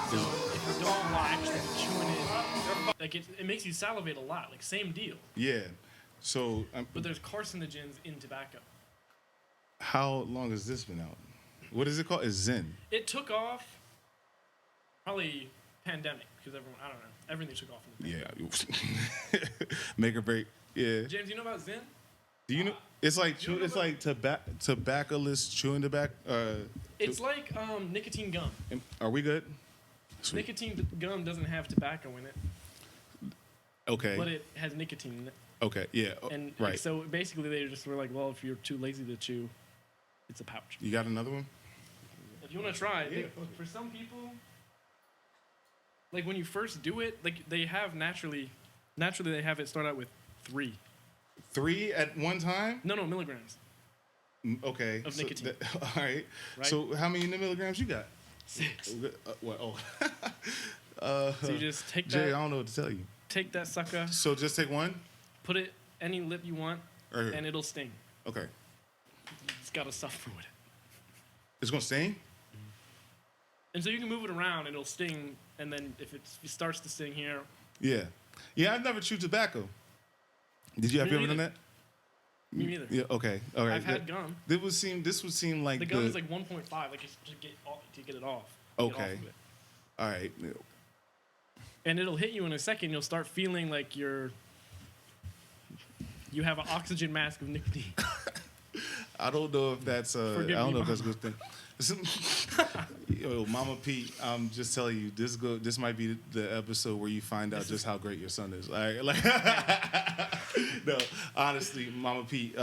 So if you don't while actually chewing it, like it makes you salivate a lot. Like same deal. Yeah. So, But there's carcinogens in tobacco. how long has this been out? What is it called? It's Zen. It took off probably pandemic because everyone, I don't know, everything took off in the pandemic. Yeah. Make or break. Yeah. James, you know about Zen? Do you know? It's like you know it's like tobaccoless chewing tobacco. It's like nicotine gum. Are we good? Sweet. Nicotine gum doesn't have tobacco in it, Okay. but it has nicotine in it. Okay. Yeah. And right. so basically they just were like, well, if you're too lazy to chew, it's a pouch. You got another one? If you want to try it, Yeah, for some people, like when you first do it, like they have naturally they have it start out with 3. 3 at one time? No, milligrams. Okay. Of nicotine. All right. Right? So how many milligrams you got? 6. What? Oh. So you just take Jay, I that, don't know what to tell you. take that sucker, So just take one? put it any lip you want, Right here. and it'll sting. Okay. It's got to suffer with it. It's going to sting? And so you can move it around and it'll sting, and then if it starts to sting here, Yeah. Yeah, I've never chewed tobacco. Did you? Have Me you ever done neither. that? me neither. Yeah. Okay. All right. I've had gum. This would seem like The gum is like 1.5, like it's to get it off. Get off Okay. of it. All right. And it'll hit you in a second. You'll start feeling like you have an oxygen mask of nicotine. I don't know if that's I Forgive don't me, know if that's a good thing. Yo, Mama Pete, I'm just telling you, this might be the episode where you find out just how great your son is. Like no, honestly, Mama Pete,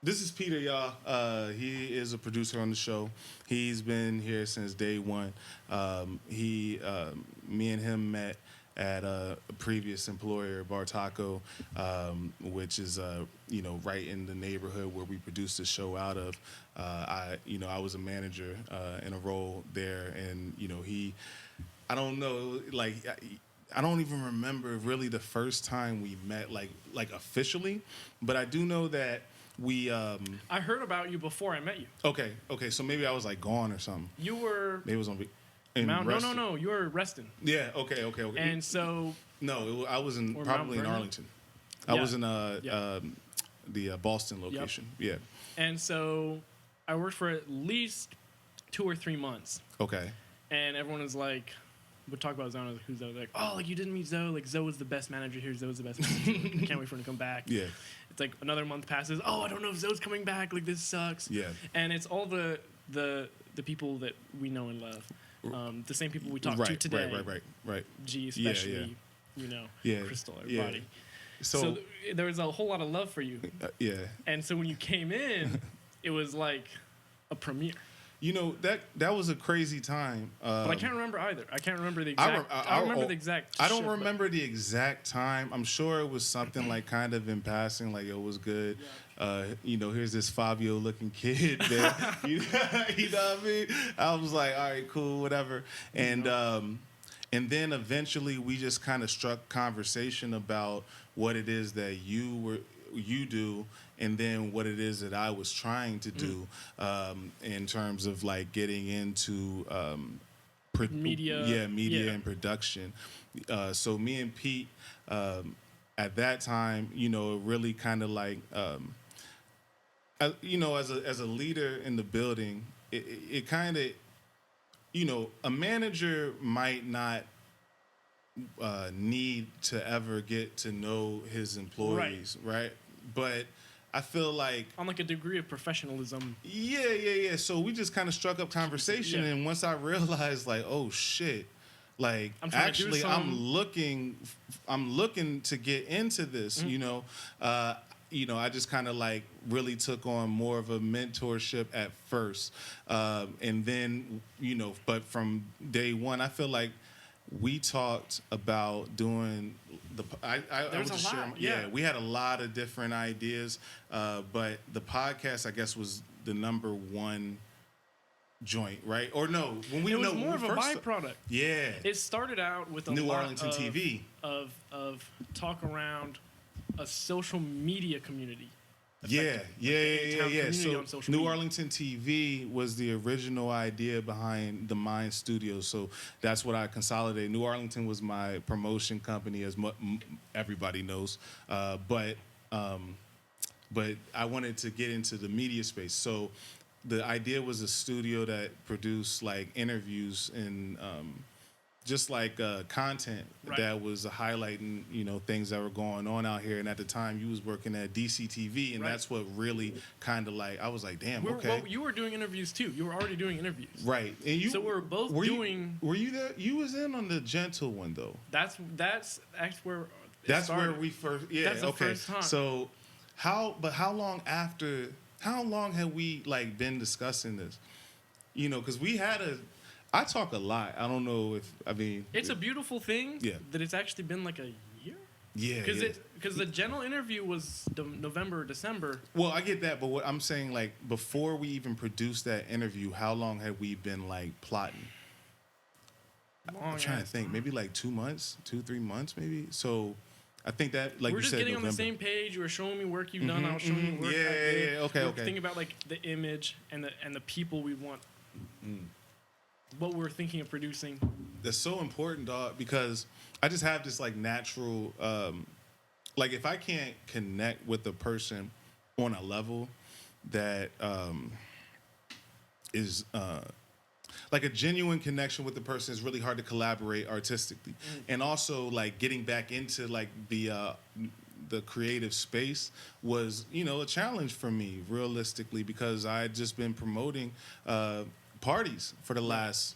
this is Peter, y'all. He is a producer on the show. He's been here since day one. Me and him met at a previous employer, Bartaco, which is right in the neighborhood where we produced the show out of. I was a manager in a role there, and I don't know, like I don't even remember really the first time we met, like officially, but I do know that we. I heard about you before I met you. Okay, so maybe I was like gone or something. You were Maybe it was on. No. You were Reston. Yeah. Okay. And so No, I was in Or probably Mount in Vernon? Arlington. I Yeah. was in Yeah. the Boston location. Yeah. And so I worked for at least 2 or 3 months, Okay. and everyone was like, would talk about Zoe, who's Zoe, like, oh, like you didn't meet Zoe, like Zoe was the best manager here, Zoe's the best manager. I can't wait for him to come back. Yeah. It's like another month passes. Oh, I don't know if Zoe's coming back. Like this sucks. Yeah. And it's all the people that we know and love, the same people we talked to today. Right. G, Yeah, especially, Yeah. Crystal, Yeah. everybody. So, There was a whole lot of love for you. yeah. And so when you came in, it was like a premiere. That was a crazy time. But I can't remember either. I can't remember the exact. I remember the exact. I don't shit, but- remember the exact time. I'm sure it was something like kind of in passing, like it was good. Here's this Fabio-looking kid that you know what I mean. I was like, all right, cool, whatever. And then eventually we just kind of struck conversation about what it is that you do, and then what it is that I was trying to do in terms of like getting into Media. media and production. So me and Pete at that time, really kind of like as a leader in the building, it kind of a manager might not need to ever get to know his employees, right? But I feel like on like a degree of professionalism. Yeah. So we just kind of struck up conversation, and once I realized, like, oh shit, like actually I'm looking to get into this. I just kind of like really took on more of a mentorship at first, and then but from day one, I feel like we talked about doing the. We had a lot of different ideas, but the podcast, I guess, was the number one joint, right? Or no, when we it was more of a byproduct. Yeah, it started out with a New lot Arlington of, TV of talk around a social media community Yeah. So New Arlington TV was the original idea behind the Mind Studios. So that's what I consolidated. New Arlington was my promotion company, as everybody knows. But I wanted to get into the media space. So the idea was a studio that produced like interviews and just like content that was highlighting, things that were going on out here. And at the time, you was working at DCTV, and that's what really kind of like, I was like, damn, okay. Well, you were doing interviews too. You were already doing interviews. Right. And so we were both doing. Were you there? You was in on the Gentle one though. That's where. That's where we first. Yeah. That's the first time. So how long had we like been discussing this? Because we had I talk a lot. I don't know it's a beautiful thing. Yeah. That it's actually been like a year. Yeah. Because the general interview was November, December. Well, I get that, but what I'm saying, like, before we even produced that interview, how long had we been like plotting? I'm trying to think. Maybe like 2 months, 3 months, maybe. So I think that, like we're you just said, getting November. on the same page. You were showing me work you've done. I was showing you work I did. Okay. Thinking about like the image and the people we want. What we're thinking of producing. That's so important, dog, because I just have this like natural, like if I can't connect with a person on a level that is like a genuine connection with the person, is really hard to collaborate artistically. And also like getting back into like the creative space was, a challenge for me realistically, because I had just been promoting parties for the last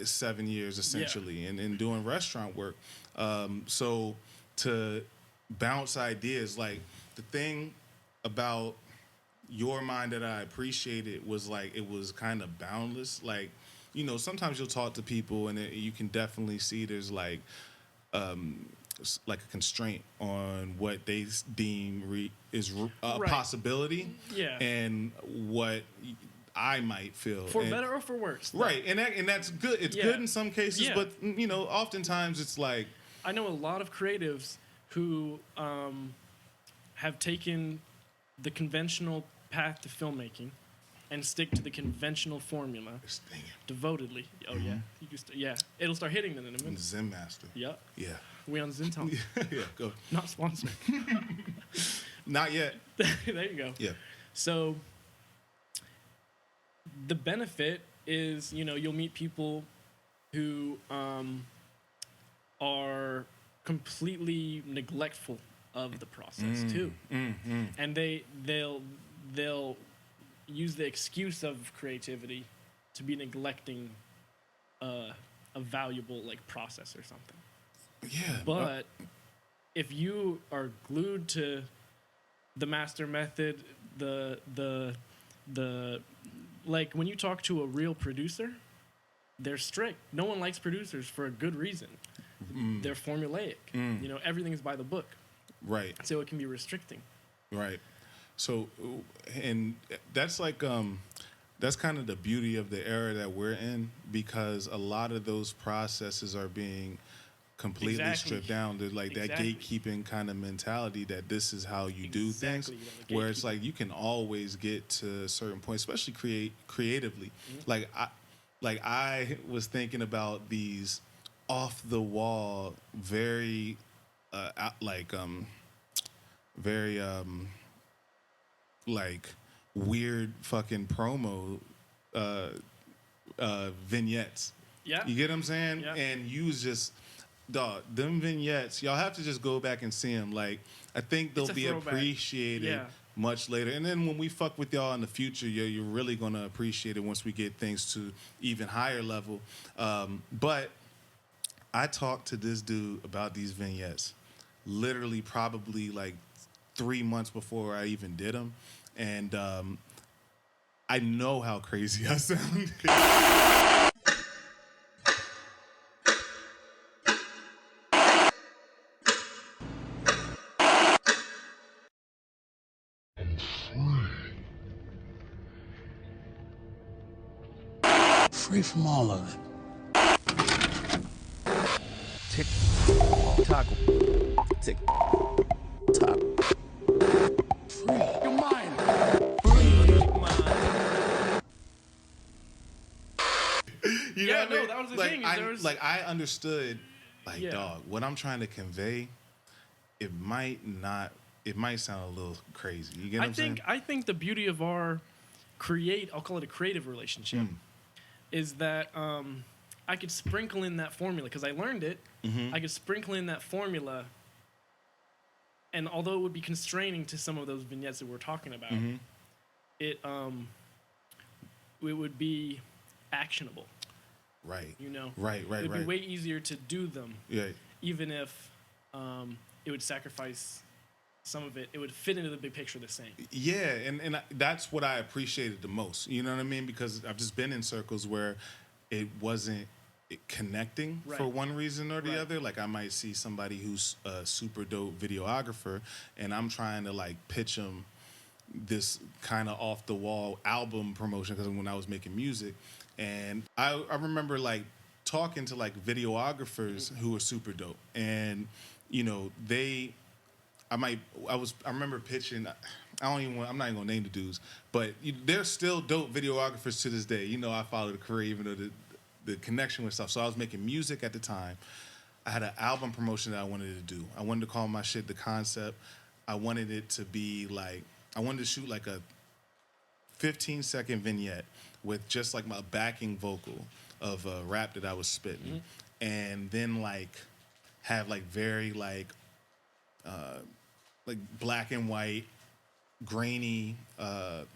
7 years essentially, and doing restaurant work. So to bounce ideas, like the thing about your mind that I appreciated was like it was kind of boundless. Like, sometimes you'll talk to people and you can definitely see there's like a constraint on what they deem is a possibility, and what I might feel, for better or for worse, right? And that's good. It's good in some cases, but oftentimes it's like, I know a lot of creatives who have taken the conventional path to filmmaking and stick to the conventional formula devotedly. Oh yeah, it'll start hitting them in a minute. Zen Master. Yeah. We on Zen Talk. Yeah, go. Not sponsored. Not yet. There you go. Yeah. So the benefit is, you'll meet people who are completely neglectful of the process too, and they'll use the excuse of creativity to be neglecting a valuable like process or something. Yeah. But if you are glued to the master method, the like when you talk to a real producer, they're strict. No one likes producers for a good reason. They're formulaic. Everything is by the book. Right. So it can be restricting. Right. So, and that's like, that's kind of the beauty of the era that we're in, because a lot of those processes are being completely stripped down to like that gatekeeping kind of mentality that this is how you do things, where it's like you can always get to a certain point, especially creatively. Like I was thinking about these off the wall, very like weird fucking promo vignettes. Yeah. You get what I'm saying? Yeah. And you was just, dog, them vignettes, y'all have to just go back and see them. Like, I think they'll be appreciated much later. And then when we fuck with y'all in the future, you're really going to appreciate it once we get things to even higher level. But I talked to this dude about these vignettes literally probably like 3 months before I even did them. And I know how crazy I sound. Free from all of it. Tick tock. Tick tock. Free. You know what I mean? that was the like, thing. I understood, like, dog, what I'm trying to convey, it might sound a little crazy. You get what I'm saying? I think the beauty of our I'll call it a creative relationship, is that I could sprinkle in that formula because I learned it. I could sprinkle in that formula, and although it would be constraining to some of those vignettes that we're talking about, it would be actionable. Right. You know. Right. It would be way easier to do them. Yeah. Even if it would sacrifice some of it, it would fit into the big picture the same. Yeah, and that's what I appreciated the most. You know what I mean? Because I've just been in circles where it wasn't connecting for one reason or the other. Like, I might see somebody who's a super dope videographer, and I'm trying to, like, pitch them this kind of off the wall album promotion because when I was making music, and I remember, like, talking to, like, videographers who were super dope, and you know I remember pitching. I'm not even gonna name the dudes, but they're still dope videographers to this day. You know, I followed the career even though the connection with stuff. So I was making music at the time. I had an album promotion that I wanted to do. I wanted to call my shit The Concept. I wanted it to be like, I wanted to shoot like a 15-second vignette with just like my backing vocal of a rap that I was spitting, and then like have like very like black and white, grainy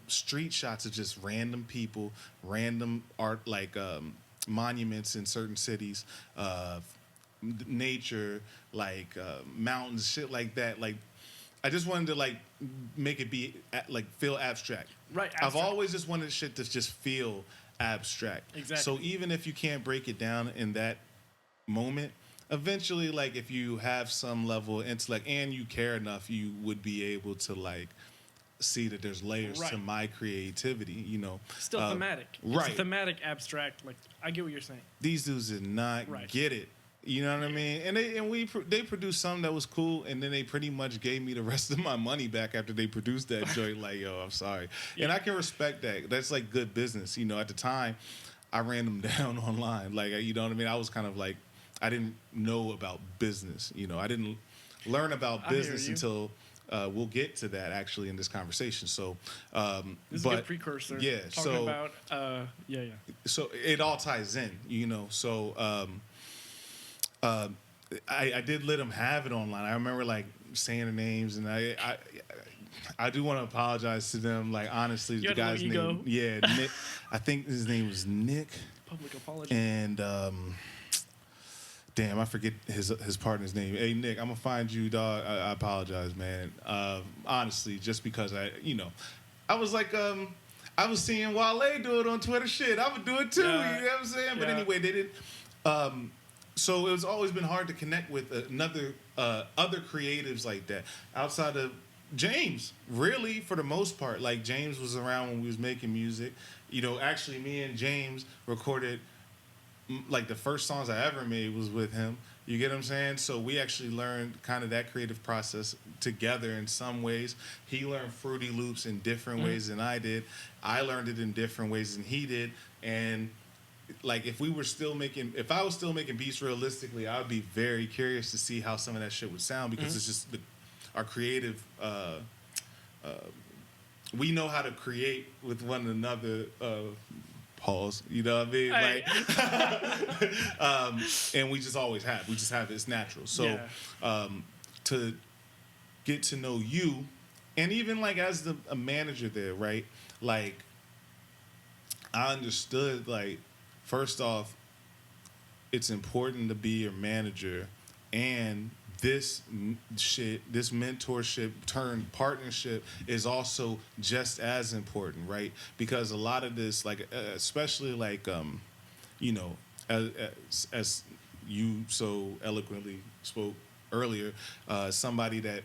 street shots of just random people, random art, like monuments in certain cities, nature, like mountains, shit like that. Like, I just wanted to like make it be like feel abstract. Right. Abstract. I've always just wanted shit to just feel abstract. Exactly. So even if you can't break it down in that moment, eventually, like, if you have some level of intellect and you care enough, you would be able to like see that there's layers to my creativity. You know, still thematic. It's a thematic abstract. Like, I get what you're saying. These dudes did not get it. You know what I mean? And they produced something that was cool, and then they pretty much gave me the rest of my money back after they produced that joint. Like, yo, I'm sorry. Yeah. And I can respect that. That's like good business. You know, at the time, I ran them down online. Like, you know what I mean? I was kind of like, I didn't know about business. You know, I didn't learn about business until we'll get to that actually in this conversation. So, this is a good precursor. Yeah. Talking about, So it all ties in, you know. So, I did let them have it online. I remember like saying their names, and I do want to apologize to them. Like, honestly, the guy's name, Nick. I think his name was Nick. Public apology. And damn, I forget his partner's name. Hey, Nick, I'm gonna find you, dog. I apologize, man. Honestly, just because I was like, I was seeing Wale do it on Twitter. Shit, I would do it too. Yeah. You know what I'm saying? But anyway, they didn't. So it was always been hard to connect with other creatives like that outside of James. Really, for the most part, like, James was around when we was making music. You know, actually, me and James recorded like the first songs I ever made was with him. You get what I'm saying? So we actually learned kind of that creative process together in some ways. He learned Fruity Loops in different ways than I did. I learned it in different ways than he did. And like, if I was still making beats realistically, I would be very curious to see how some of that shit would sound, because it's just our creative. We know how to create with one another. Pause. You know what I mean? Like, and we just always have. We just have it. It's natural. So to get to know you, and even like as a manager there, right? Like, I understood, like, first off, it's important to be your manager, and this mentorship turned partnership is also just as important, right? Because a lot of this, like, especially like, you know, as you so eloquently spoke earlier, somebody that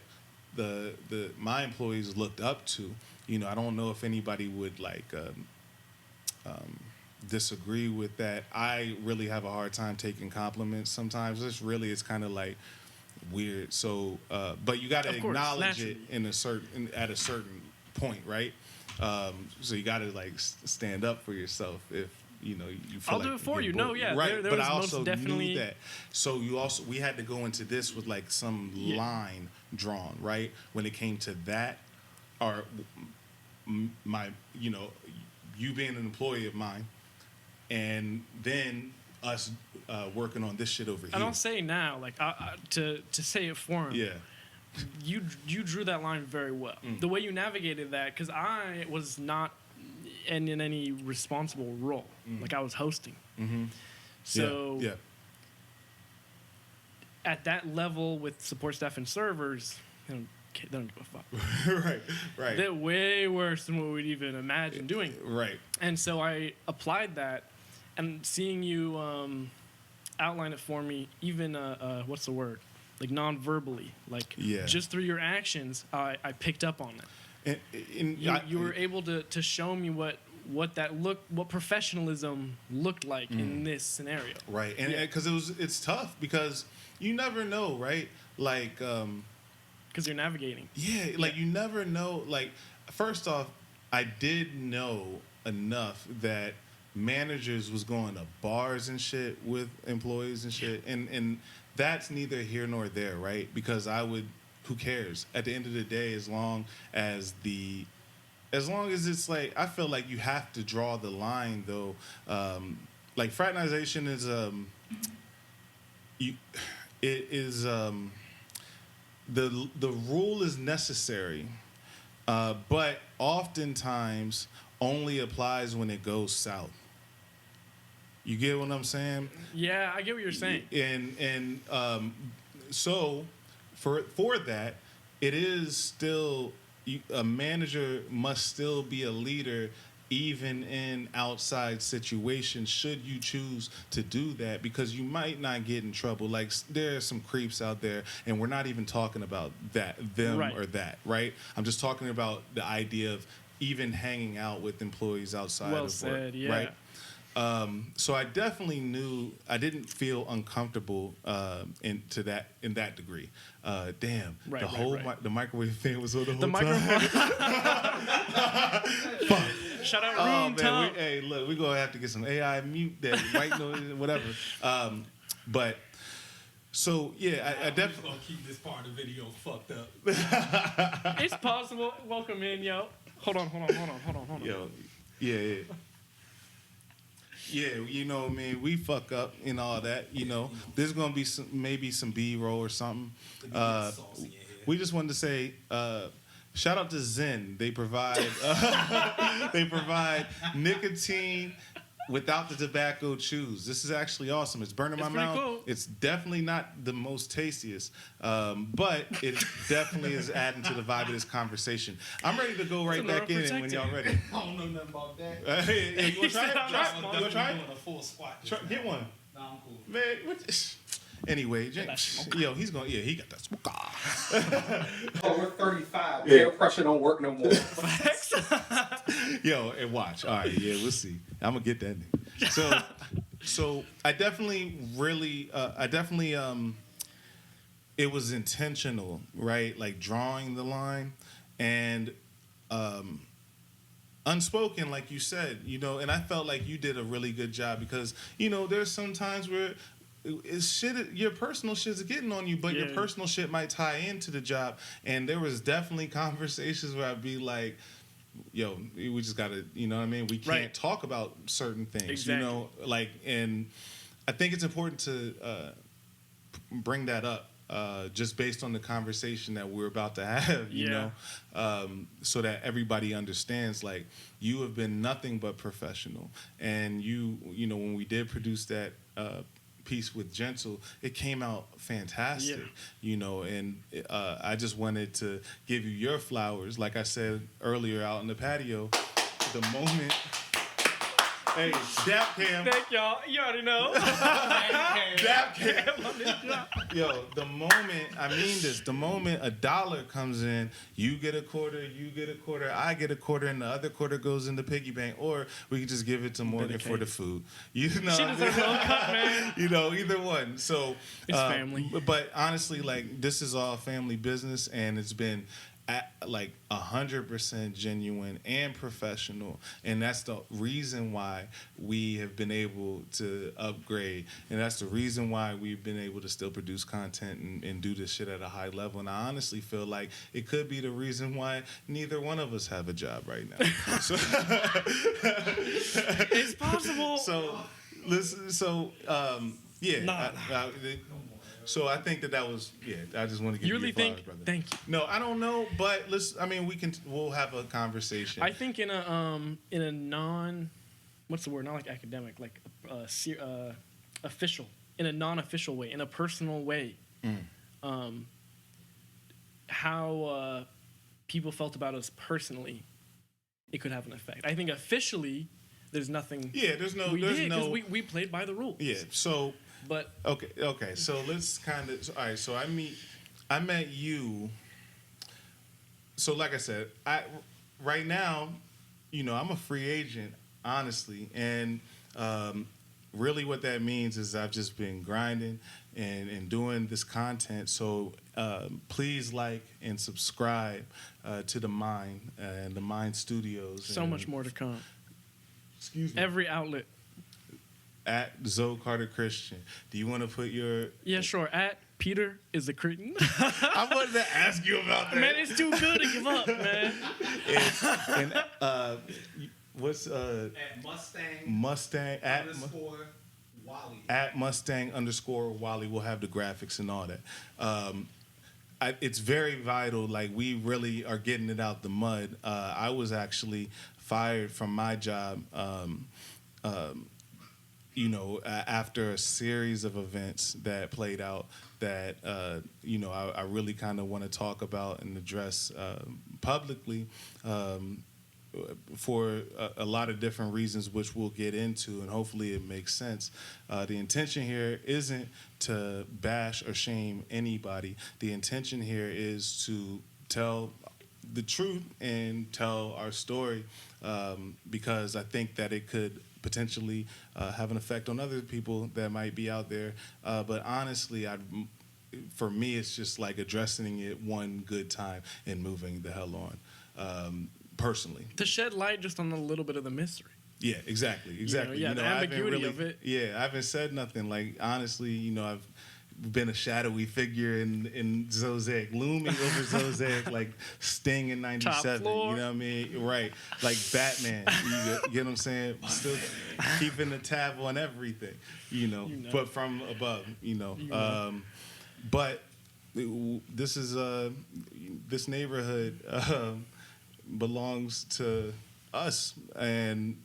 my employees looked up to. You know, I don't know if anybody would like disagree with that. I really have a hard time taking compliments sometimes. It's kind of like weird. So, but you got to acknowledge it at a certain point, right? So you got to like stand up for yourself if you feel I'll like do it for you. bored. No, yeah, right. there but was I also most definitely... knew that. So we had to go into this with like some line drawn, right? When it came to that, or my, you being an employee of mine, and then us working on this shit over here. And I'll say now, like to say it for him. Yeah. You drew that line very well. The way you navigated that, because I was not in any responsible role. Like I was hosting. So at that level with support staff and servers, they don't give a fuck. right. They're way worse than what we'd even imagine doing. Right. And so I applied that, and seeing you outline it for me, even what's the word? Like non-verbally, like just through your actions, I picked up on it. And you were able to show me what professionalism looked like in this scenario. Right, and because it's tough because you never know, right? Like, because you're navigating. Yeah, like you never know. Like, first off, I did know enough that managers was going to bars and shit with employees and shit, and that's neither here nor there, right? Because who cares? At the end of the day, as long as it's like, I feel like you have to draw the line though. Like fraternization is the rule is necessary, but oftentimes only applies when it goes south. You get what I'm saying? Yeah, I get what you're saying. And so for that, it is still, a manager must still be a leader even in outside situations, should you choose to do that, because you might not get in trouble. Like, there are some creeps out there, and we're not even talking about them or that, right? I'm just talking about the idea of even hanging out with employees outside of work, right? So I definitely knew I didn't feel uncomfortable in that degree. Damn, the microwave fan was on the whole time. Fuck. Shout out room tone. Hey, look, we're gonna have to get some AI mute that white noise, whatever. But so yeah, I definitely gonna keep this part of the video fucked up. It's possible. Welcome in, yo. Hold on. Yo, yeah. Yeah, you know what I mean? We fuck up and all that, you know. There's going to be maybe some B-roll or something. We just wanted to say, shout out to Zen. They provide nicotine without the tobacco chews. This is actually awesome. It's burning my mouth. Cool. It's definitely not the most tastiest, but it definitely is adding to the vibe of this conversation. I'm ready to go right back in when y'all ready. I don't know nothing about that. Hey, you want to try it? You want to try it? Doing a full squat. Get one. Nah, I'm cool. Man, anyway, James, he's going, he got that smoke. Over 35, peer pressure don't work no more. Yo, and watch. All right, we'll see. I'm gonna get that nigga. So I definitely it was intentional, right? Like drawing the line and unspoken, like you said, you know, and I felt like you did a really good job because, you know, there's some times where your personal shit's getting on you, but your personal shit might tie into the job. And there was definitely conversations where I'd be like, yo, we just gotta, you know what I mean? We can't talk about certain things, you know, like, and I think it's important to bring that up just based on the conversation that we're about to have, you know, so that everybody understands, like, you have been nothing but professional. And you know, when we did produce that piece with Gentle, it came out fantastic, you know, and I just wanted to give you your flowers. Like I said earlier out in the patio, the moment. Hey, Dap Cam. Thank y'all. You already know. Dap Cam. Yo, the moment $1 comes in, you get a quarter, I get a quarter, and the other quarter goes in the piggy bank, or we can just give it to Morgan for the food. You know, she deserves a little cut, man. You know, either one. So it's family. But honestly, like, this is all family business, and it's been like 100% genuine and professional, and that's the reason why we have been able to upgrade, and that's the reason why we've been able to still produce content and do this shit at a high level. And I honestly feel like it could be the reason why neither one of us have a job right now. So It's possible. So listen. So yeah. Nah. So I think that was I just want to give you flowers, brother. Thank you. No, I don't know, but we'll have a conversation. I think in a non, what's the word? Not like academic, like official, in a non-official way, in a personal way. How people felt about us personally, it could have an effect. I think officially, there's nothing. Yeah, there's no. We played by the rules. Yeah. So. But okay. So let's kind of. All right. So I met you. So like I said, right now, I'm a free agent, honestly, and really what that means is I've just been grinding and doing this content. So please like and subscribe to the Mind and the Mind Studios. So much more to come. Excuse me. Every outlet. At Zoe Carter Christian. Do you want to put your... Yeah, sure. At Peter is a cretin. I wanted to ask you about that. Man, it's too good to give up, man. And what's... At Mustang... _Wally. At Mustang_Wally. We'll have the graphics and all that. It's very vital. Like, we really are getting it out the mud. I was actually fired from my job... after a series of events that played out that, I really kind of want to talk about and address publicly for a lot of different reasons, which we'll get into, and hopefully it makes sense. The intention here isn't to bash or shame anybody. The intention here is to tell the truth and tell our story because I think that it could potentially have an effect on other people that might be out there. But honestly, for me, it's just like addressing it one good time and moving the hell on, personally. To shed light just on a little bit of the mystery. Yeah, exactly. The ambiguity of it. Yeah, I haven't said nothing. Like, honestly, I've been a shadowy figure in Mosaic, looming over Mosaic, like Sting in '97. You know what I mean? Right, like Batman. You get what I'm saying? Still keeping the tab on everything, but from above, But this is this neighborhood belongs to us and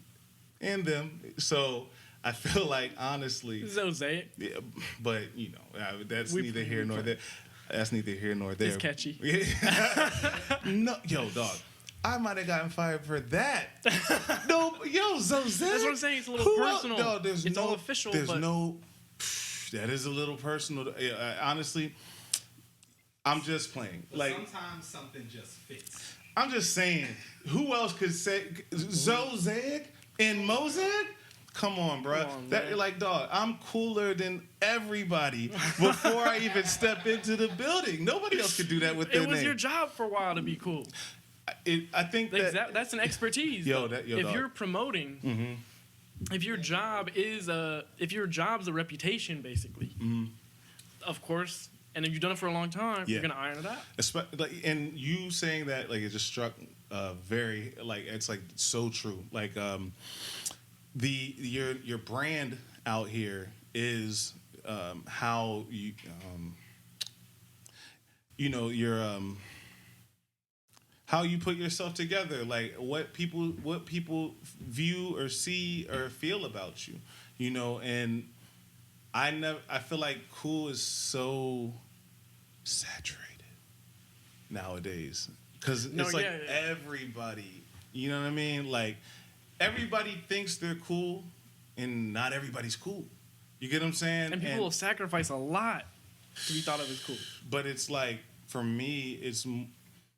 them. So I feel like, honestly, Mosaic. Yeah, but that's neither here nor there. That's neither here nor there. It's catchy. No, yo, dog. I might have gotten fired for that. No, yo, Zosette. That's what I'm saying. It's a little personal. No, it's all official. There's no. That is a little personal. Honestly, I'm just playing. But like, sometimes something just fits. I'm just saying. Who else could say Mosaic and Mosaic? Come on, bro. Like, dog, I'm cooler than everybody before I even step into the building. Nobody else could do that with their name. It was your job for a while to be cool. I think that's an expertise. If dog. You're promoting, if your job's a reputation, basically, of course, and if you've done it for a long time, you're gonna iron it out. And you saying that, like, it just struck very, like, it's like so true. Like, your brand out here is how you how you put yourself together, like what people view or see or feel about you, and I feel like cool is so saturated nowadays because it's like everybody, you know what I mean, like. Everybody thinks they're cool, and not everybody's cool. You get what I'm saying? And people will sacrifice a lot to be thought of as cool. But it's like, for me, it's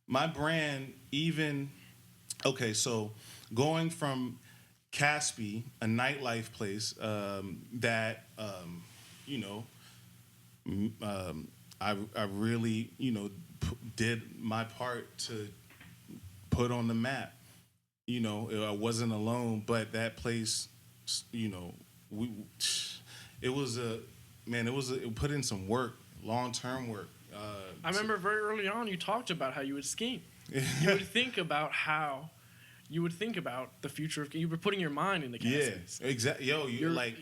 my brand even... Okay, so going from Caspi, a nightlife place that, I really, did my part to put on the map. You know, I wasn't alone, but that place, you know, it put in some work, long-term work. I remember very early on you talked about how you would scheme. You would think about the future of, you were putting your mind in the castings. Yeah, exactly.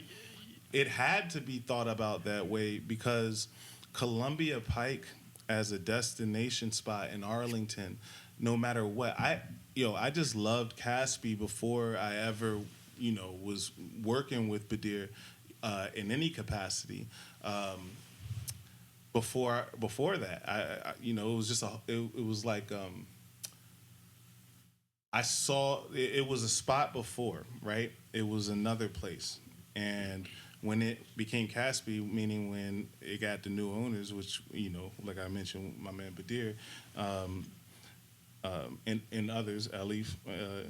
It had to be thought about that way because Columbia Pike as a destination spot in Arlington, no matter what, I just loved Caspi before I ever, was working with Badir in any capacity. Before that, it was just it was like I saw it was a spot before, right? It was another place, and when it became Caspi, meaning when it got the new owners, which like I mentioned, my man Badir, and others, Alif,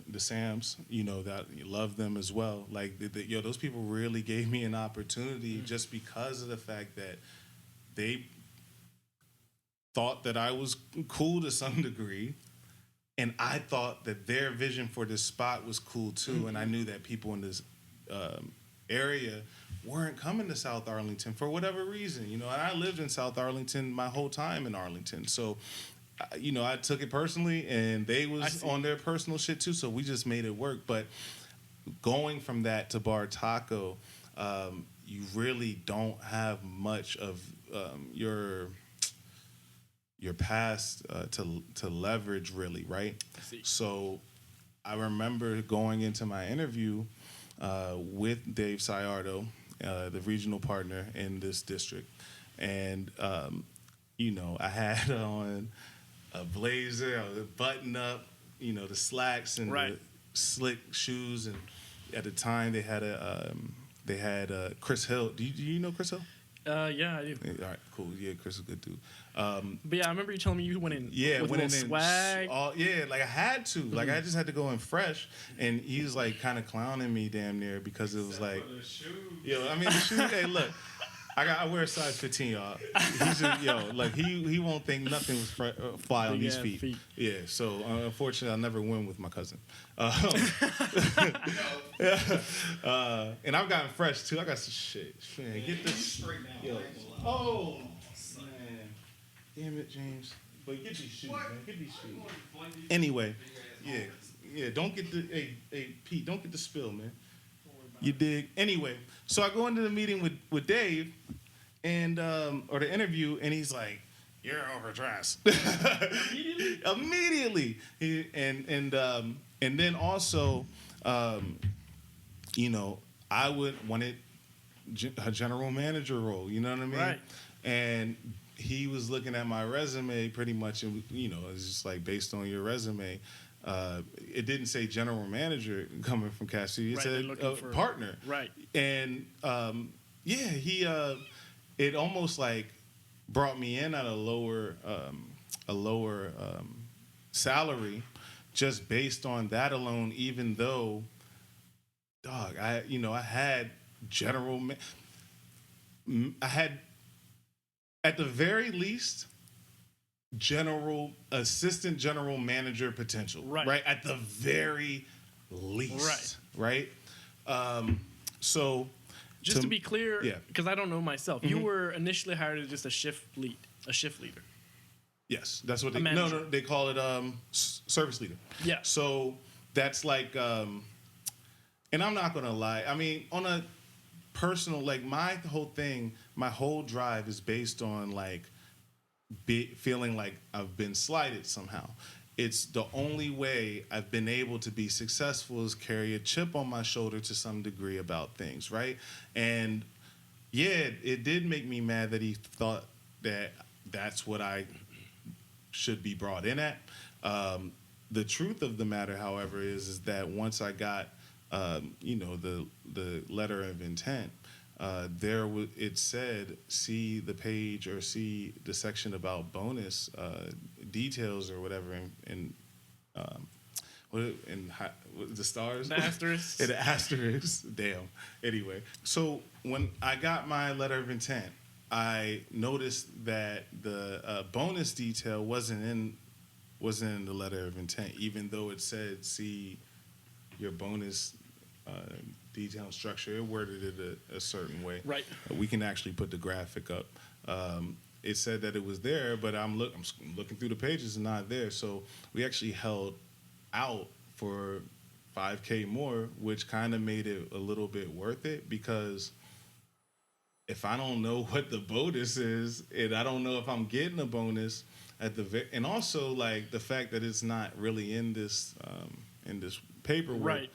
the Sams, that you love them as well. Like those people really gave me an opportunity just because of the fact that they thought that I was cool to some degree, and I thought that their vision for this spot was cool too. And I knew that people in this area weren't coming to South Arlington for whatever reason, and I lived in South Arlington my whole time in Arlington. So, I took it personally, and they was on their personal shit too. So we just made it work. But going from that to Bartaco, you really don't have much of your past to leverage, really, right? So I remember going into my interview with Dave Syarto, the regional partner in this district, and I had on a blazer, a button up, the slacks and the slick shoes, and at the time they had Chris Hill. Do you know Chris Hill? Yeah, I do. All right, cool. Yeah, Chris is a good dude. But yeah, I remember you telling me you went in with swag. Like I had to. Like I just had to go in fresh. And he was like kind of clowning me damn near because it was like, the shoes. Hey, look, I wear a size 15, y'all. He's just, he won't think nothing was fly on these feet. Yeah, so unfortunately, I'll never win with my cousin. And I've gotten fresh too. I got some shit. Man, get this straight now. Oh man, damn it, James. But get these shoes, man. Get these shoes. Anyway, yeah. Don't get the hey Pete. Don't get the spill, man. You dig? Anyway, so I go into the meeting with Dave, and or the interview, and he's like, "You're overdressed." Immediately. And then also, I wanted a general manager role. You know what I mean? Right. And he was looking at my resume pretty much, and it's just like based on your resume. It didn't say general manager coming from Caspi. It said partner. Right. And he it almost like brought me in at a lower salary just based on that alone. Even though, dog, I had I had at the very least assistant general manager potential, right? At the very least, right? So, just to be clear, because I don't know myself, you were initially hired as just a shift leader. Yes, that's what they call it, service leader. Yeah. So that's like, and I'm not gonna lie. I mean, on a personal, like my whole drive is based on like feeling like I've been slighted somehow. It's the only way I've been able to be successful is carry a chip on my shoulder to some degree about things, right? And yeah, it did make me mad that he thought that that's what I should be brought in at. The truth of the matter, however, is that once I got, the letter of intent, it said, see the page or see the section about bonus details or whatever in the stars? The asterisks. The asterisks. Damn. Anyway, so when I got my letter of intent, I noticed that the bonus detail wasn't in the letter of intent, even though it said, see your bonus detail and structure. It worded it a certain way. Right. We can actually put the graphic up. It said that it was there, but I'm looking through the pages and not there. So we actually held out for $5K more, which kind of made it a little bit worth it, because if I don't know what the bonus is, and I don't know if I'm getting a bonus at and also like the fact that it's not really in this paperwork, right,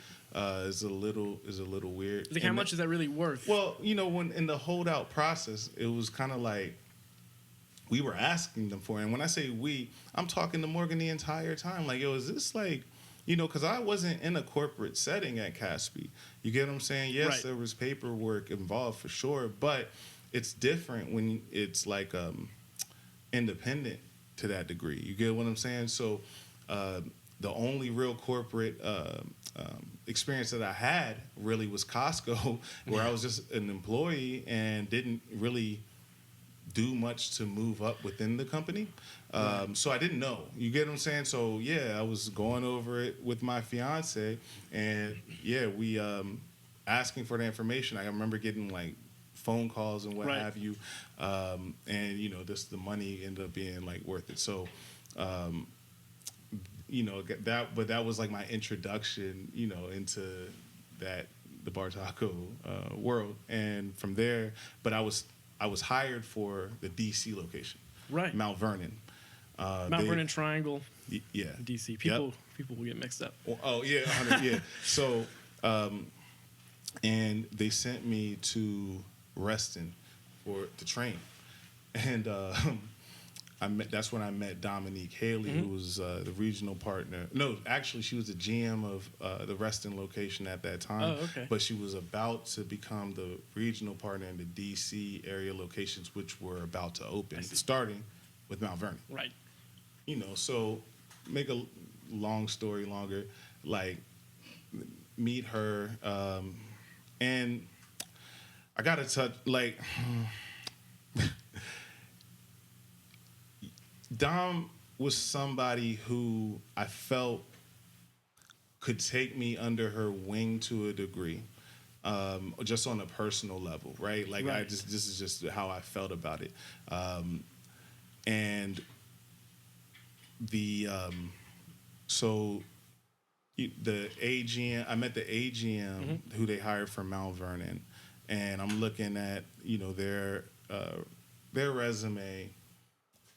is a little weird. Like, how much is that really worth? Well, when in the holdout process, it was kind of like we were asking them for it. And when I say we, I'm talking to Morgan the entire time. Like, yo, is this like, because I wasn't in a corporate setting at Caspi. You get what I'm saying? Yes, right. There was paperwork involved for sure, but it's different when it's like independent to that degree. You get what I'm saying? So the only real corporate experience that I had really was Costco, where I was just an employee and didn't really do much to move up within the company. So I didn't know. You get what I'm saying? So yeah, I was going over it with my fiance, and yeah, we asking for the information. I remember getting like phone calls and what right. have you, and the money ended up being like worth it. So that was like my introduction, into the Bartaco world, and from there, but I was hired for the DC location, right? Mount Vernon. Vernon Triangle. Yeah. DC. People will get mixed up. Oh yeah, yeah. So, and they sent me to Reston to train, and that's when I met Dominique Hailey, who was the regional partner. No, actually, she was the GM of the Reston location at that time. Oh, okay. But she was about to become the regional partner in the DC area locations, which were about to open, starting with Mount Vernon. Right. So make a long story longer, like meet her, and I got to touch, like, Dom was somebody who I felt could take me under her wing to a degree, just on a personal level, right? Like, right. this is just how I felt about it. And the AGM, I met the AGM who they hired from Mount Vernon, and I'm looking at their resume,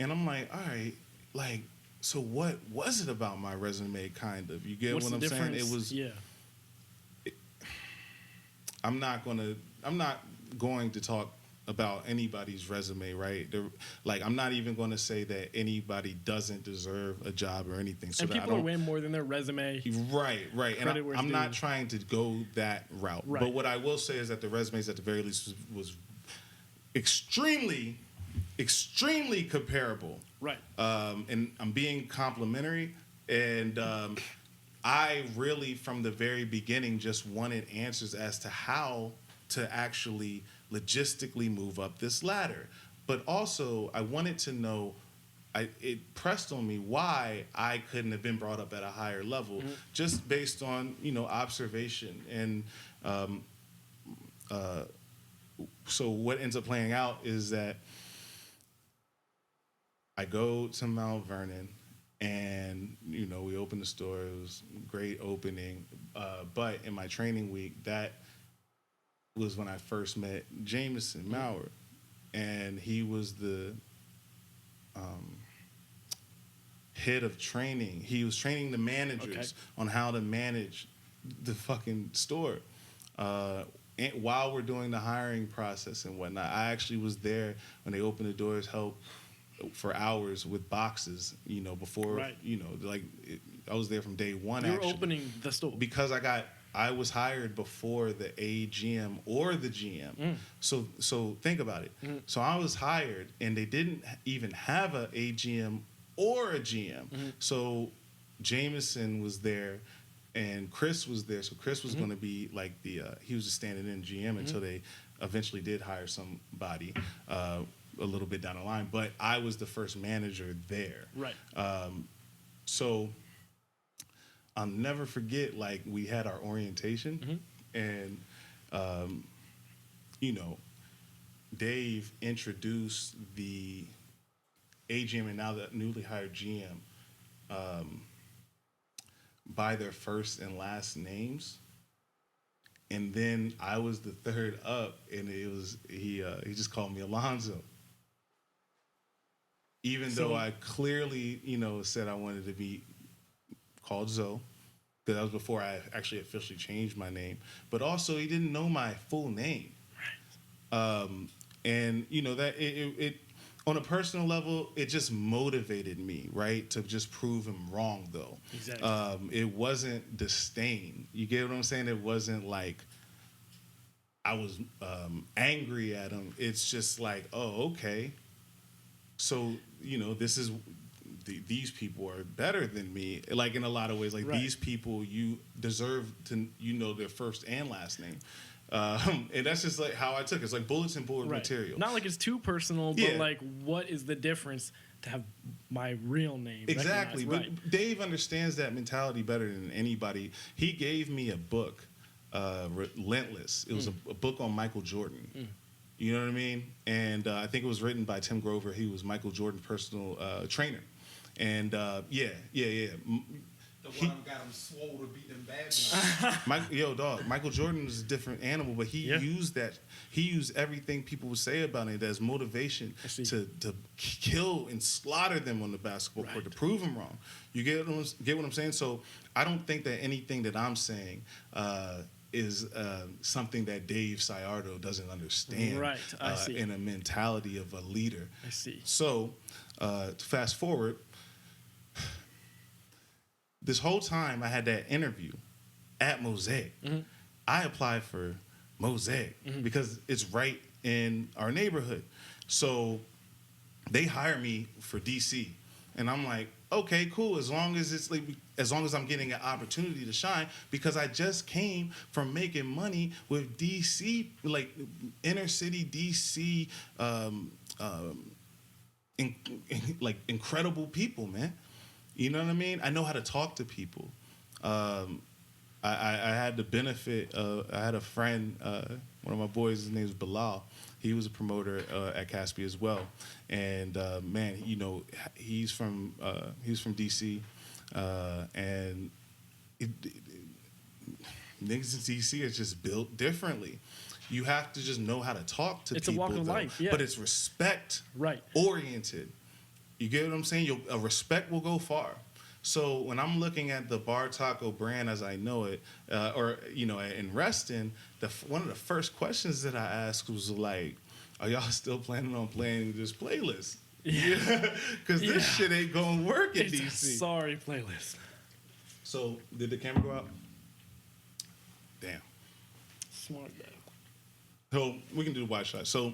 and I'm like, all right, like, so what was it about my resume? Kind of, you get What's what I'm saying? It was, yeah. I'm not going to talk about anybody's resume, right? I'm not even going to say that anybody doesn't deserve a job or anything. So and people are way more than their resume. Right. And I'm not trying to go that route. Right. But what I will say is that the resumes, at the very least, was extremely comparable. Right. And I'm being complimentary. And I really, from the very beginning, just wanted answers as to how to actually logistically move up this ladder. But also, I wanted to know, it pressed on me why I couldn't have been brought up at a higher level, just based on, observation. And so what ends up playing out is that I go to Mount Vernon, and, we open the store. It was a great opening. But in my training week, that was when I first met Jamieson Maurer, and he was the head of training. He was training the managers on how to manage the fucking store. And while we're doing the hiring process and whatnot, I actually was there when they opened the doors, helped for hours with boxes, before, I was there from day one. You were opening the store. Because I was hired before the AGM or the GM. So think about it. So I was hired, and they didn't even have a AGM or a GM. So Jamieson was there, and Chris was there. So Chris was going to be like he was just standing in GM until they eventually did hire somebody a little bit down the line, but I was the first manager there. Right. So I'll never forget, like, we had our orientation, and, you know, Dave introduced the AGM and now the newly hired GM by their first and last names. And then I was the third up, and he just called me Alonzo. Even though I clearly, you know, said I wanted to be called Zoe, because that was before I actually officially changed my name. But also, he didn't know my full name. And, you know, that it on a personal level, it just motivated me, right, to just prove him wrong, though. Exactly. It wasn't disdain. You get what I'm saying? It wasn't like I was angry at him. It's just like, oh, okay. So, you know, this is these people are better than me. Like, in a lot of ways, like, these people, you deserve to, you know, their first and last name. And that's just like how I took it. It's like bulletin board material. Not like it's too personal, but like, what is the difference to have my real name? Exactly. But Dave understands that mentality better than anybody. He gave me a book, Relentless. It was a book on Michael Jordan. You know what I mean? And I think it was written by Tim Grover. He was Michael Jordan's personal trainer. And The one got him swole to beat them bad boys. Michael Jordan is a different animal, but he used that. He used everything people would say about it as motivation to kill and slaughter them on the basketball court, to prove them wrong. You get what I'm saying? So I don't think that anything that I'm saying is something that Dave Syarto doesn't understand. Right, I see. In a mentality of a leader. I see. So to fast forward, this whole time I had that interview at Mosaic. I applied for Mosaic because it's right in our neighborhood. So they hire me for DC. And I'm like, okay, cool. As long as I'm getting an opportunity to shine, because I just came from making money with DC, like inner city DC, like incredible people, man. You know what I mean? I know how to talk to people. I had the benefit of, I had a friend, one of my boys, his name is Bilal. He was a promoter at Caspi as well. And man, you know, he's from DC, and niggas in DC are just built differently. You have to just know how to talk to people. It's a walk of life, but it's respect oriented. You get what I'm saying? A respect will go far. So when I'm looking at the Bartaco brand as I know it, or, you know, in Reston, one of the first questions that I asked was like, are y'all still planning on playing this playlist? Yeah. Because this shit ain't going to work in DC. Sorry playlist. So did the camera go out? Damn. Smart though. So we can do the wide shot. So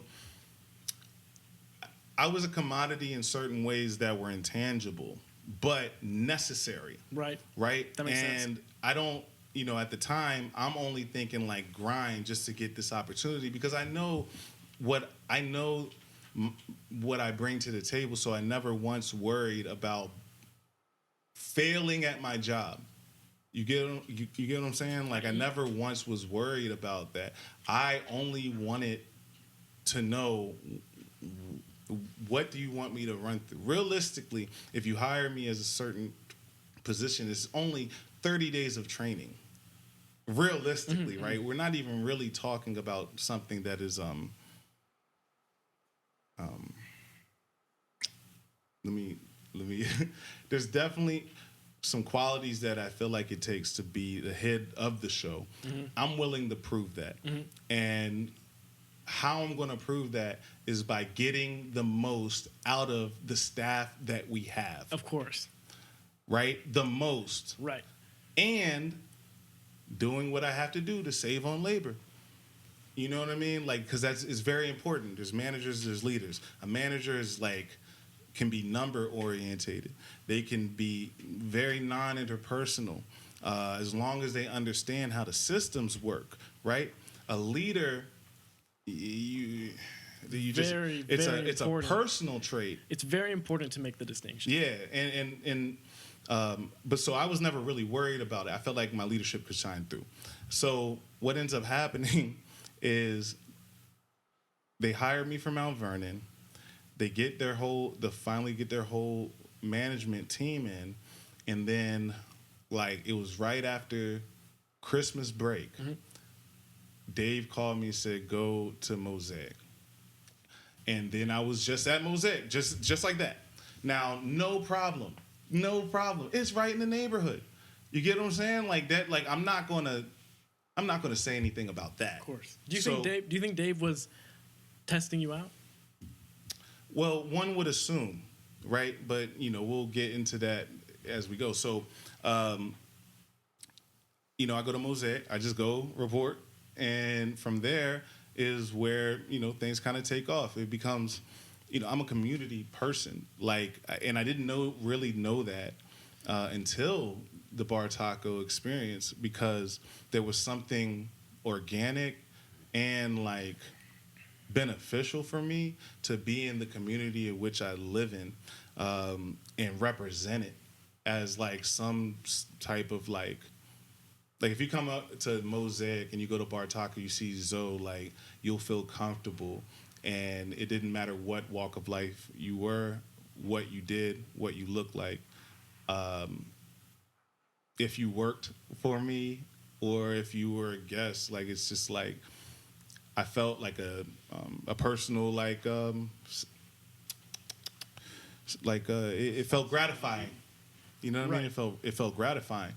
I was a commodity in certain ways that were intangible, but necessary. Right. That makes sense. And I don't, you know, at the time, I'm only thinking like grind just to get this opportunity because I know what I bring to the table. So I never once worried about failing at my job. You get what I'm saying? Like I never once was worried about that. I only wanted to know, what do you want me to run through? Realistically, if you hire me as a certain position, it's only 30 days of training. Realistically, right? We're not even really talking about something that is let me there's definitely some qualities that I feel like it takes to be the head of the show. I'm willing to prove that. And how I'm going to prove that is by getting the most out of the staff that we have. Of course. Right? The most. Right. And doing what I have to do to save on labor. You know what I mean? Like, because it's very important. There's managers, there's leaders. A manager is like, can be number orientated. They can be very non-interpersonal as long as they understand how the systems work, right? A leader it's a personal trait. It's very important to make the distinction. Yeah, but so I was never really worried about it. I felt like my leadership could shine through. So what ends up happening is they hire me from Mount Vernon. They finally get their whole management team in, and then like it was right after Christmas break. Mm-hmm. Dave called me and said, "Go to Mosaic." And then I was just at Mosaic, just like that. Now, no problem. It's right in the neighborhood. You get what I'm saying? Like that. Like I'm not gonna say anything about that. Of course. Do you think Dave was testing you out? Well, one would assume, right? But we'll get into that as we go. So, I go to Mosaic. I just go report, and from there is where things kind of take off. It becomes, I'm a community person, and I didn't really know that until the Bartaco experience, because there was something organic and beneficial for me to be in the community in which I live in, and represent it as some type of if you come up to Mosaic and you go to Bartaco, you see Zoe, you'll feel comfortable. And it didn't matter what walk of life you were, what you did, what you looked like. If you worked for me or if you were a guest, it's just I felt like a personal, it felt gratifying. You know what I mean? It felt gratifying.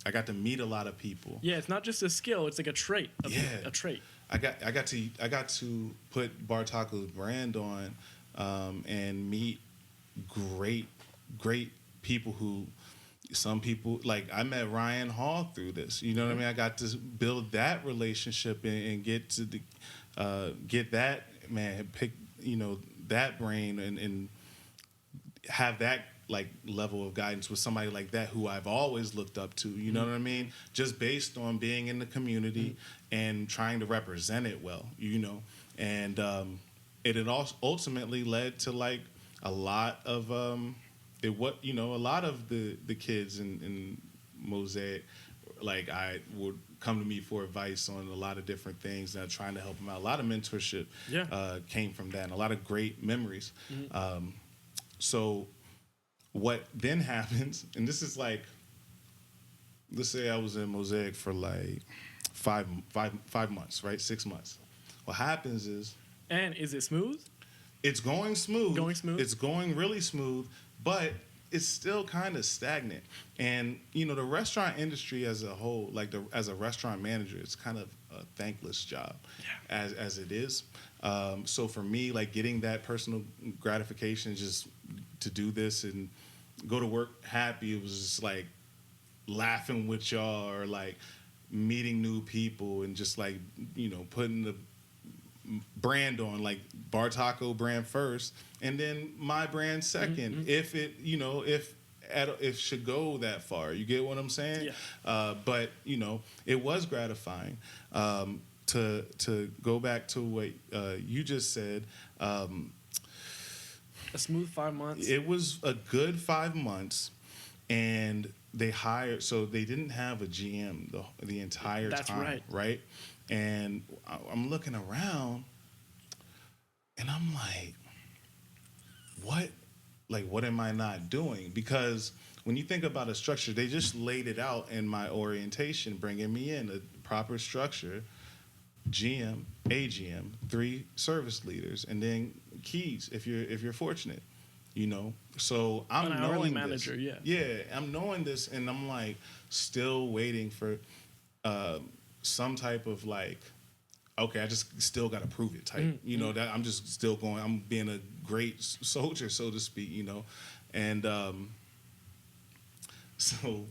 I got to meet a lot of people. Yeah, it's not just a skill; it's like a trait. A trait. I got to put Bartaco's brand on, and meet great people who. Some people I met Ryan Hall through this. You know what I mean? I got to build that relationship and get to get that pick that brain and have that level of guidance with somebody like that who I've always looked up to. You know what I mean? Just based on being in the community and trying to represent it well. And it had ultimately led to a lot of a lot of the kids in Mosaic, I would come to me for advice on a lot of different things, and I'm trying to help them out. A lot of mentorship came from that, and a lot of great memories. Mm-hmm. So what then happens, and this is let's say I was in Mosaic for 5 months, right? 6 months. What happens is... And is it smooth? It's going smooth. It's going really smooth. But it's still kind of stagnant. And, the restaurant industry as a whole, as a restaurant manager, it's kind of a thankless job as it is. So for me, getting that personal gratification just to do this and go to work happy, it was just laughing with y'all or meeting new people and just putting the brand on, Bartaco brand first and then my brand second. Mm-hmm. If it if it should go that far, you get what I'm saying? Yeah. But it was gratifying. To go back to what you just said, a smooth 5 months. It was a good 5 months, and they hired, so they didn't have a GM the entire time. That's right. Right? And I'm looking around, and I'm like, what? What am I not doing? Because when you think about a structure, they just laid it out in my orientation, bringing me in a proper structure, GM, AGM, 3 service leaders, and then keys if you're fortunate, So I'm knowing manager, this. Yeah, I'm knowing this, and I'm still waiting for some type of okay, I just still got to prove it type. That I'm just still going. I'm being a great soldier, so to speak. And so,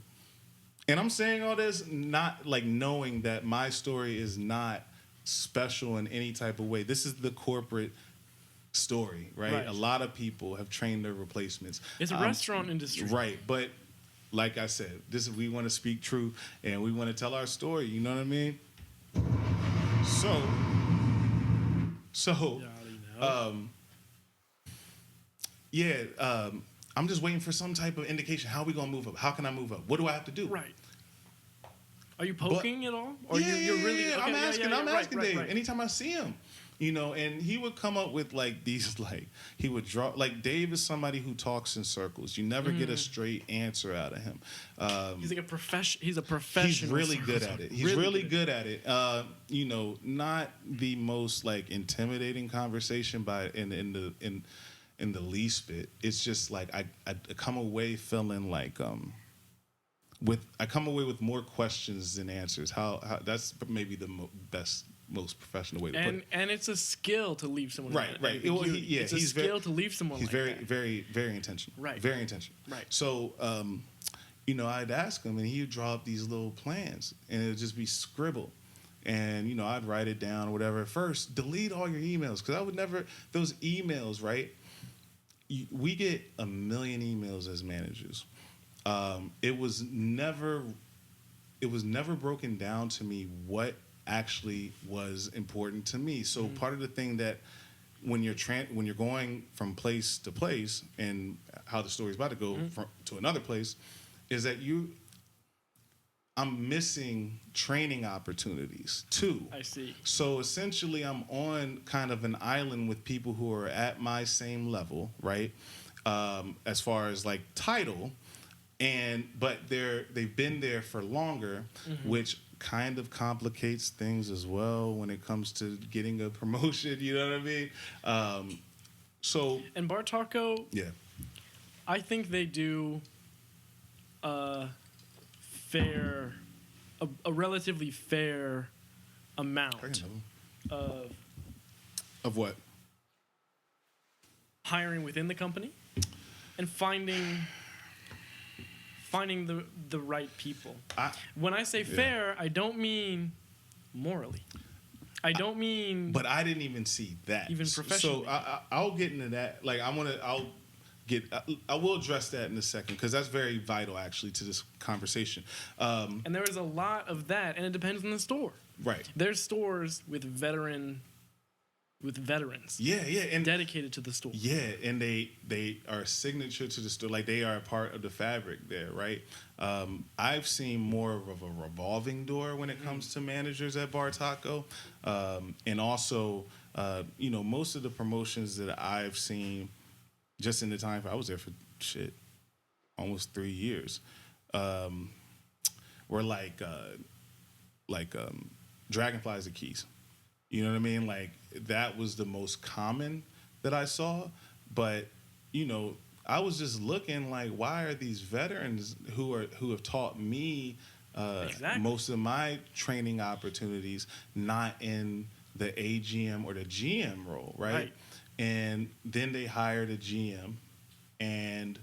and I'm saying all this not knowing that my story is not special in any type of way. This is the corporate story, right? A lot of people have trained their replacements. It's a restaurant industry, right? But like I said, we want to speak truth and we want to tell our story. You know what I mean? So So, I'm just waiting for some type of indication. How are we gonna move up? How can I move up? What do I have to do? Right. Are you poking at all? Or Yeah, you're really? Okay, I'm asking Dave. Right. Anytime I see him, and he would come up with like these, like he would draw. Like Dave is somebody who talks in circles. You never get a straight answer out of him. He's like a profession. He's a professional. He's really good at it. He's really good at it. Not the most like intimidating conversation in the least bit. It's just like I come away feeling like I come away with more questions than answers. How that's maybe the best, most professional way to put it. And it's a skill to leave someone. Right. It's a skill to leave someone. He's very intentional. Right. Very intentional. Right. So, I'd ask him, and he'd draw up these little plans, and it'd just be scribble. And I'd write it down or whatever. First, delete all your emails, because I would never. Those emails, right? We get a million emails as managers. It was never broken down to me what actually was important to me. So part of the thing that when you're going from place to place, and how the story's about to go to another place, is that I'm missing training opportunities too. I see. So essentially, I'm on kind of an island with people who are at my same level, right? As far as like title. But they've been there for longer, which kind of complicates things as well when it comes to getting a promotion. You know what I mean? And Bartaco, yeah, I think they do a relatively fair amount of what? Hiring within the company and finding the right people. When I say fair, I don't mean morally. I don't mean. But I didn't even see that. Even professionally. So I'll get into that. Like I will address that in a second, because that's very vital actually to this conversation. And there is a lot of that, and it depends on the store. Right. There's stores with veterans. Yeah, and dedicated to the store. Yeah, and they are signature to the store. Like they are a part of the fabric there, right? I've seen more of a revolving door when it comes to managers at Bartaco, and also, most of the promotions that I've seen, just in the time I was there for almost 3 years, were like dragonflies and keys. You know what I mean? Like that was the most common that I saw. But, I was just looking like, why are these veterans who have taught me most of my training opportunities not in the AGM or the GM role, right? And then they hired a GM and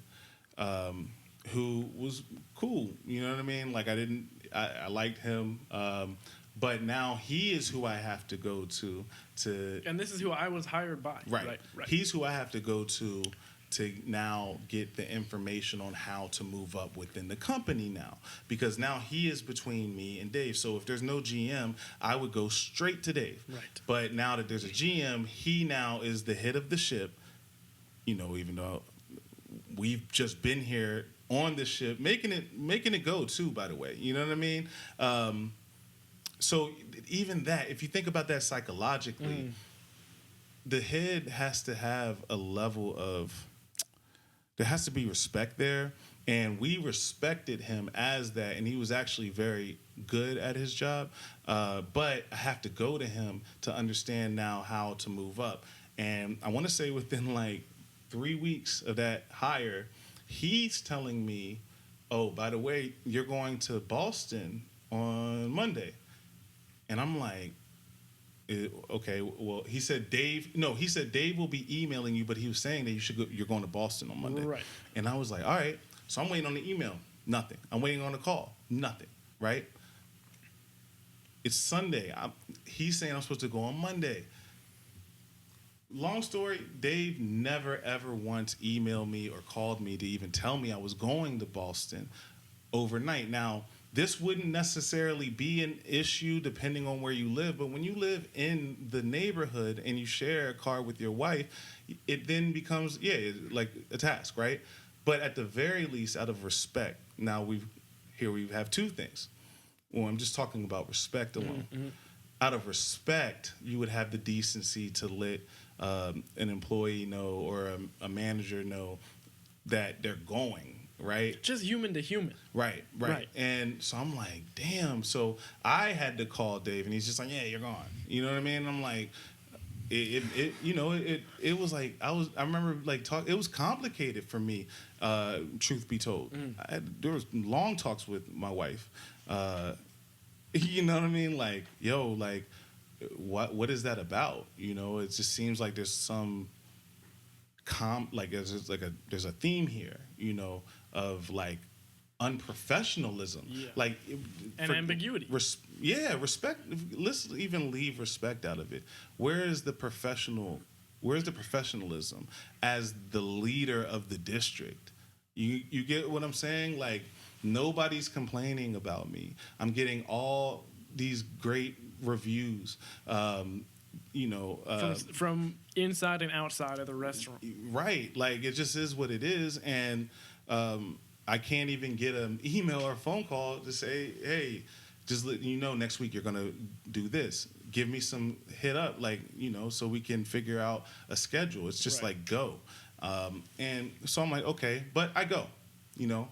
who was cool. You know what I mean? Like I liked him. But now he is who I have to go to. And this is who I was hired by. Right. He's who I have to go to now get the information on how to move up within the company now. Because now he is between me and Dave. So if there's no GM, I would go straight to Dave. Right. But now that there's a GM, he now is the head of the ship. Even though we've just been here on the ship, making it go too, by the way. You know what I mean? So even that, if you think about that psychologically, the head has to have a level of, there has to be respect there. And we respected him as that. And he was actually very good at his job. But I have to go to him to understand now how to move up. And I want to say within like 3 weeks of that hire, he's telling me, oh, by the way, you're going to Boston on Monday. And I'm like, okay, well, he said Dave will be emailing you, but he was saying that you're going to Boston on Monday. Right. And I was like, all right. So I'm waiting on the email. Nothing. I'm waiting on the call. Nothing. Right? It's Sunday. He's saying I'm supposed to go on Monday. Long story, Dave never, ever once emailed me or called me to even tell me I was going to Boston overnight. Now, this wouldn't necessarily be an issue depending on where you live, but when you live in the neighborhood and you share a car with your wife, it then becomes, like a task, right? But at the very least, out of respect, now we have two things. Well, I'm just talking about respect alone. Mm-hmm. Out of respect, you would have the decency to let an employee know or a manager know that they're going, right? Just human to human. Right. And so I'm like, damn. So I had to call Dave, and he's just like, yeah, you're gone. You know what I mean? And I'm like, it was like I remember like it was complicated for me, truth be told. There was long talks with my wife. You know what I mean? Like, yo, like, what is that about? You know, it just seems like there's some there's a theme here, you know, of like unprofessionalism, like and ambiguity. Respect. Let's even leave respect out of it. Where's the professionalism as the leader of the district? You get what I'm saying? Like, nobody's complaining about me. I'm getting all these great reviews. From inside and outside of the restaurant. Right. Like, it just is what it is. And I can't even get an email or a phone call to say, hey, just let you know next week you're going to do this. Give me some hit up, like, you know, so we can figure out a schedule. It's just like, go. And so I'm like, okay, but I go, you know.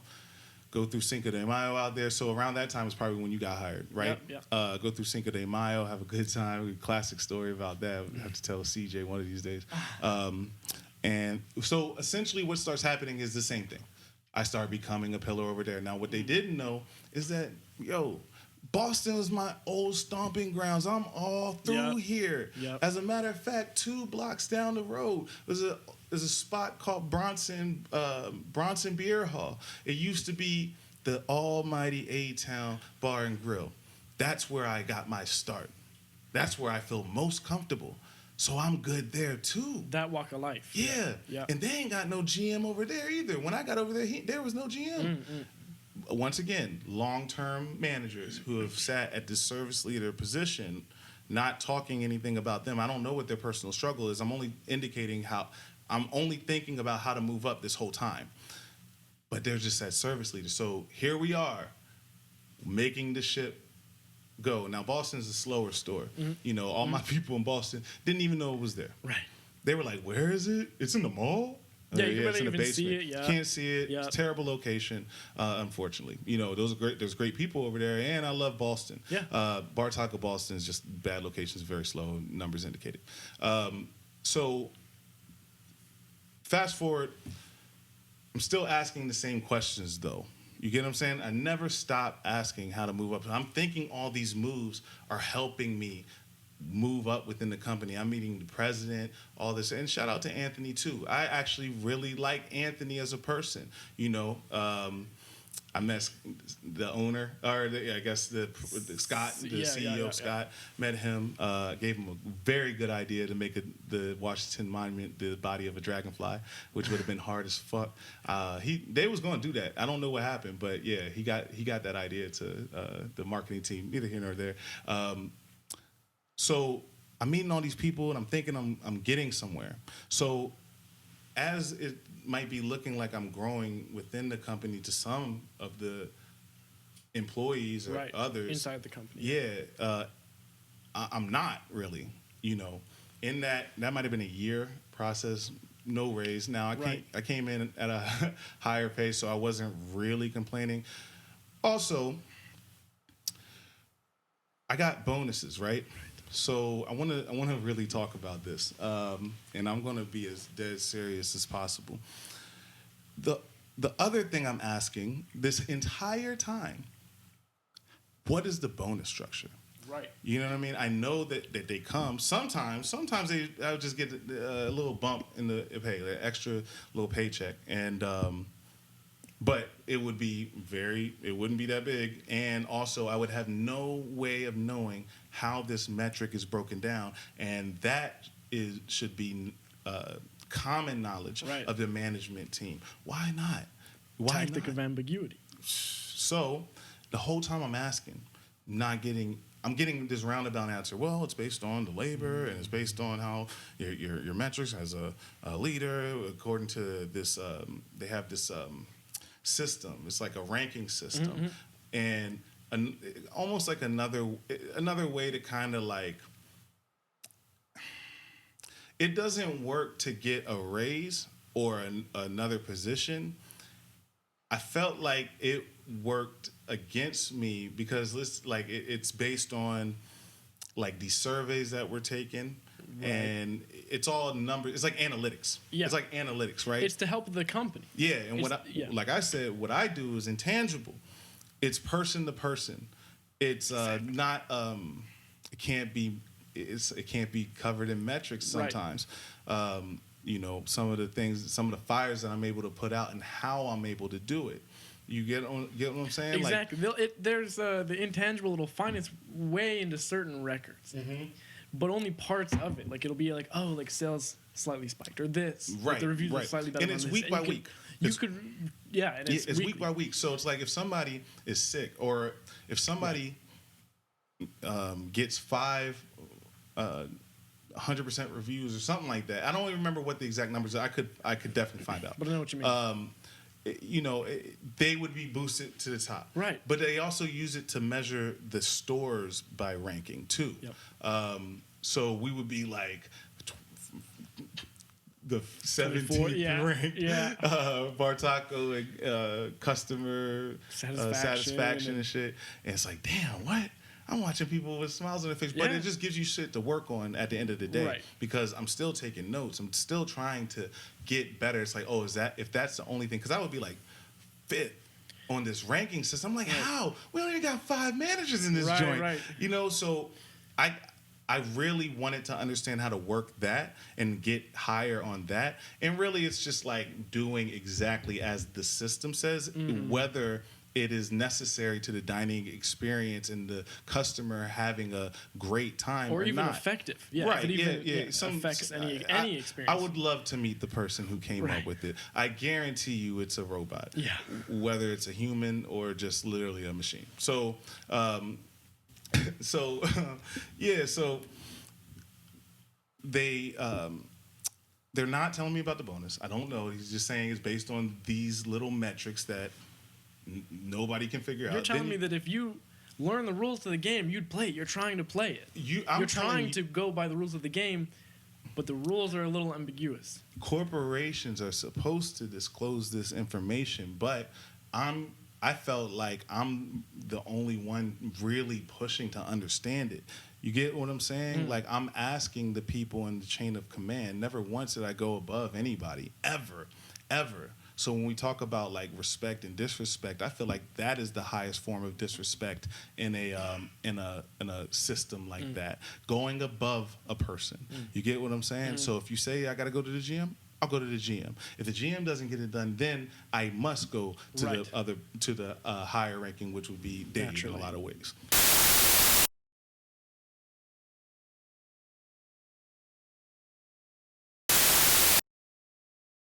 Go through Cinco de Mayo out there. So around that time is probably when you got hired, right? Yep. Go through Cinco de Mayo, have a good time. Classic story about that. I have to tell CJ one of these days. And so essentially what starts happening is the same thing. I start becoming a pillar over there. Now, what they didn't know is that, Boston was my old stomping grounds. I'm all through here. Yep. As a matter of fact, 2 blocks down the road, there's a spot called Bronson Beer Hall. It used to be the almighty A-Town Bar and Grill. That's where I got my start. That's where I feel most comfortable. So I'm good there too. That walk of life. Yeah. And they ain't got no GM over there either. When I got over there, there was no GM. Once again, long-term managers who have sat at this service leader position, not talking anything about them. I don't know what their personal struggle is. I'm only thinking about how to move up this whole time. But they're just that service leader. So here we are, making the ship go. Now, Boston's a slower store. You know, all my people in Boston didn't even know it was there. Right. They were like, where is it? It's in the mall? Yeah, you it's in the basement. See it. Yeah. Can't see it. It's a terrible location, unfortunately. You know, there's great people over there, and I love Boston. Yeah. Bartaco, Boston is just bad locations, very slow, numbers indicated. So fast forward, I'm still asking the same questions, though. You get what I'm saying? I never stop asking how to move up. I'm thinking all these moves are helping me move up within the company. I'm meeting the president, all this. And shout out to Anthony, too. I actually really like Anthony as a person. You know, I met the owner, or the Scott, the CEO, Scott. Met him, gave him a very good idea to make the Washington Monument the body of a dragonfly, which would have been hard as fuck. They was going to do that. I don't know what happened, but yeah, he got that idea to the marketing team, neither here nor there. So I'm meeting all these people, and I'm thinking I'm getting somewhere. So as it might be looking like I'm growing within the company to some of the employees or others inside the company. Yeah, I'm not really. You know, in that might have been a year process. No raise. Now I came in at a higher pay, so I wasn't really complaining. Also, I got bonuses, right? So I want to really talk about this, and I'm going to be as dead serious as possible. The other thing I'm asking this entire time, what is the bonus structure? Right. You know what I mean? I know that they come. Sometimes I'll just get a little bump in the pay, an extra little paycheck, and but it wouldn't be that big, and also I would have no way of knowing how this metric is broken down, and that should be common knowledge of the management team. Why not? Tactic of ambiguity. So the whole time I'm asking, I'm getting this roundabout answer. Well, it's based on the labor, and it's based on how your metrics as a leader, according to this. They have this system. It's like a ranking system, and almost like another way to kind of like. It doesn't work to get a raise or another position. I felt like it worked against me because it's based on like these surveys that we're taking, and it's all numbers. It's like analytics. Yeah. It's like analytics, right? It's to help the company. Yeah, and like I said, what I do is intangible. It's person to person. It's not. It can't be. It can't be covered in metrics sometimes. Right. Some of the fires that I'm able to put out and how I'm able to do it. You get what I'm saying? Exactly. There's the intangible. It'll find its way into certain records, but only parts of it. Like it'll be like, oh, like sales slightly spiked, or this. Right. Like the reviews are slightly better. And it's week by week. It's week by week. So it's like if somebody is sick, or if somebody gets 5. 100% reviews or something like that. I don't even remember what the exact numbers are. I could definitely find out. But I know what you mean. They would be boosted to the top. Right. But they also use it to measure the stores by ranking too. Yep. So we would be like the 17th ranked Bartaco customer satisfaction and shit. And it's like, damn, what? I'm watching people with smiles on their face, but it just gives you shit to work on at the end of the day. Right. Because I'm still taking notes. I'm still trying to get better. It's like, if that's the only thing, because I would be like 5th on this ranking system. I'm like, how? We only got 5 managers in this joint. Right. So I really wanted to understand how to work that and get higher on that. And really, it's just like doing exactly as the system says, whether it is necessary to the dining experience and the customer having a great time, or even not. Effective. Yeah, right? Some affects any experience. I would love to meet the person who came up with it. I guarantee you, it's a robot. Yeah, whether it's a human or just literally a machine. So, so they. They're not telling me about the bonus. I don't know. He's just saying it's based on these little metrics that nobody can figure out. You're telling me that if you learn the rules of the game, you'd play it. You're trying to play it. You're trying to go by the rules of the game, but the rules are a little ambiguous. Corporations are supposed to disclose this information, but I felt like I'm the only one really pushing to understand it. You get what I'm saying? Like, I'm asking the people in the chain of command. Never once did I go above anybody, ever. So when we talk about like respect and disrespect, I feel like that is the highest form of disrespect in a system like that. Going above a person. You get what I'm saying? So if you say I got to go to the gym, I'll go to the GM. If the GM doesn't get it done, then I must go to the higher ranking, which would be Dave in a lot of ways.